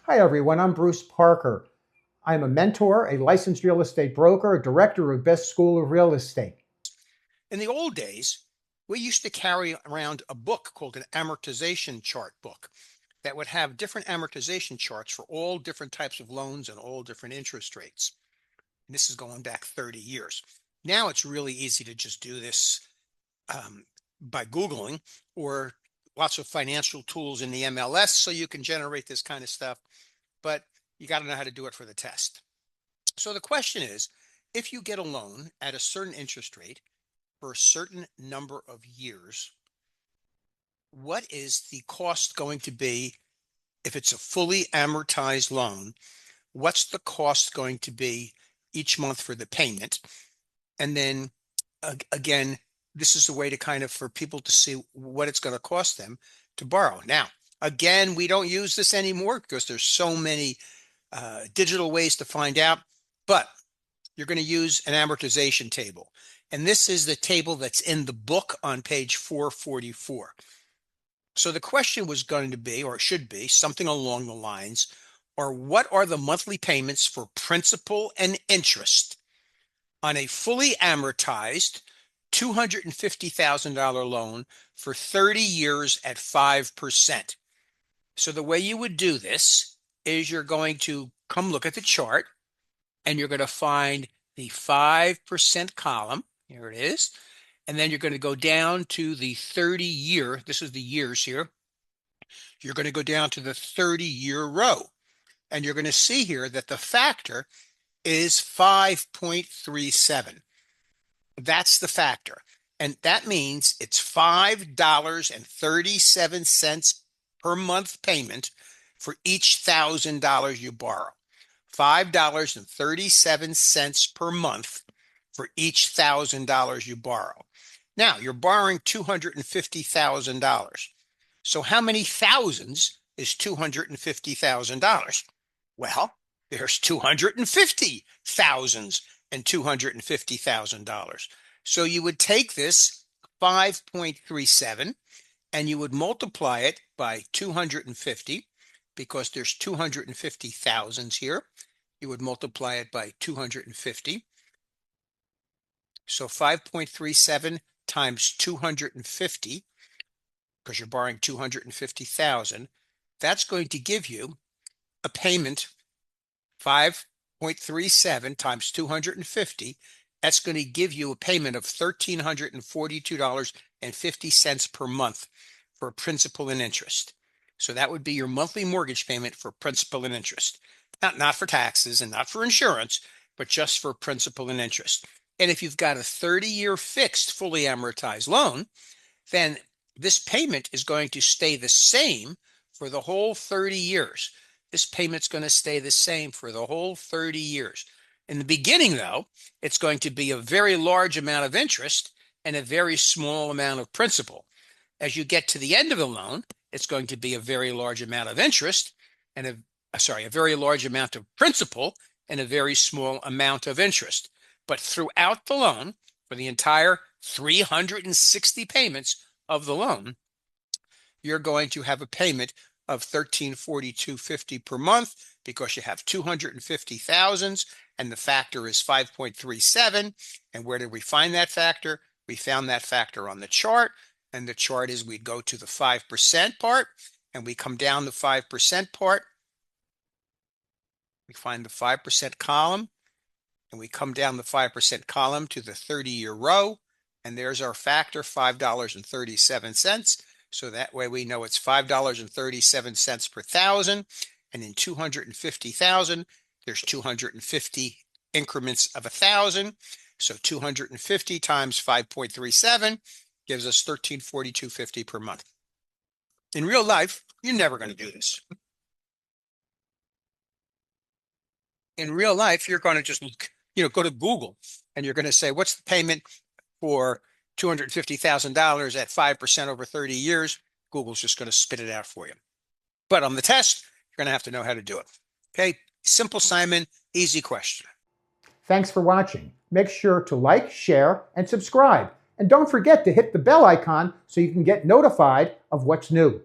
Hi, everyone. I'm Bruce Parker. I'm a mentor, a licensed real estate broker, a director of Best School of Real Estate. In the old days, we used to carry around a book called an amortization chart book that would have different amortization charts for all different types of loans and all different interest rates. And this is going back 30 years. Now it's really easy to just do this by Googling, or lots of financial tools in the MLS so you can generate this kind of stuff, but you got to know how to do it for the test. So the question is, if you get a loan at a certain interest rate for a certain number of years, what is the cost going to be if it's a fully amortized loan? What's the cost going to be each month for the payment? And then again, this is a way to kind of for people to see what it's going to cost them to borrow. Now, again, we don't use this anymore because there's so many digital ways to find out, but you're going to use an amortization table. And this is the table that's in the book on page 444. So the question was going to be, or it should be, something along the lines, or what are the monthly payments for principal and interest on a fully amortized $250,000 loan for 30 years at 5%? So the way you would do this is you're going to come look at the chart and you're going to find the 5% column. Here it is. And then you're going to go down to the 30-year. This is the years here. You're going to go down to the 30-year row. And you're going to see here that the factor is 5.37. That's the factor. And that means it's $5.37 per month payment for each $1,000 you borrow. $5.37 per month for each $1,000 you borrow. Now, you're borrowing $250,000. So how many thousands is $250,000? Well, there's 250 thousands and $250,000. So you would take this 5.37 and you would multiply it by 250 because there's 250 thousands here. You would multiply it by 250. So 5.37 times 250, because you're borrowing 250,000, that's going to give you a payment. 5.37 times 250, that's going to give you a payment of $1,342.50 per month for principal and interest. So that would be your monthly mortgage payment for principal and interest. Not for taxes and not for insurance, but just for principal and interest. And if you've got a 30-year fixed, fully amortized loan, then this payment is going to stay the same for the whole 30 years. This payment's going to stay the same for the whole 30 years. In the beginning, though, it's going to be a very large amount of interest and a very small amount of principal. As you get to the end of the loan, it's going to be a very large amount of interest and a very large amount of principal and a very small amount of interest. But throughout the loan, for the entire 360 payments of the loan, you're going to have a payment of $1,342.50 per month because you have 250,000 and the factor is 5.37. And where did we find that factor? We found that factor on the chart, and the chart is we go to the 5% part and we come down the 5% part. We find the 5% column and we come down the 5% column to the 30-year row, and there's our factor, $5.37. So that way we know it's $5.37 per thousand, and in 250,000, there's 250 increments of 1,000. So 250 times 5.37 gives us $1,342.50 per month. In real life, you're never going to do this. In real life, you're going to just go to Google and you're going to say, what's the payment for $250,000 at 5% over 30 years? Google's just going to spit it out for you. But on the test, you're going to have to know how to do it. Okay, simple, Simon, easy question. Thanks for watching. Make sure to like, share, and subscribe. And don't forget to hit the bell icon so you can get notified of what's new.